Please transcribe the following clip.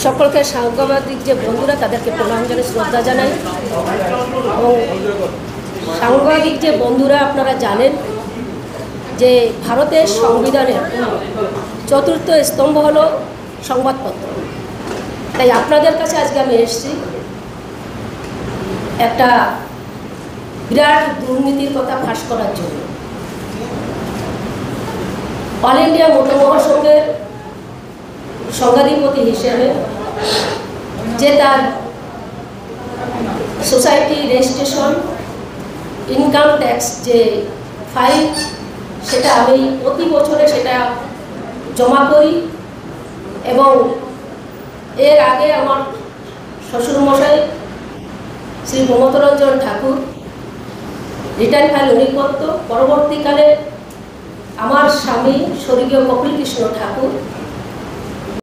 সকলকে সাংবাদিক যে বন্ধুরা তাদেরকে প্রণাম জানাই, শ্রদ্ধা জানাই। এবং সাংবাদিক যে বন্ধুরা, আপনারা জানেন যে ভারতের সংবিধানের চতুর্থ স্তম্ভ হলো সংবাদপত্র। তাই আপনাদের কাছে আজকে আমি এসেছি একটা বিরাট দুর্নীতির কথা ফাঁস করার জন্য। অল ইন্ডিয়া মোটর মহাসংঘের সংঘাধিপতি হিসেবে যে তার সোসাইটি রেজিস্ট্রেশন, ইনকাম ট্যাক্স যে ফাইল, সেটা আমি প্রতি বছরে সেটা জমা করি। এবং এর আগে আমার শ্বশুরমশাই শ্রী মমতারঞ্জন ঠাকুর রিটার্ন ফাইল উনি করত। পরবর্তীকালে আমার স্বামী স্বর্গীয় কপিল কৃষ্ণ ঠাকুর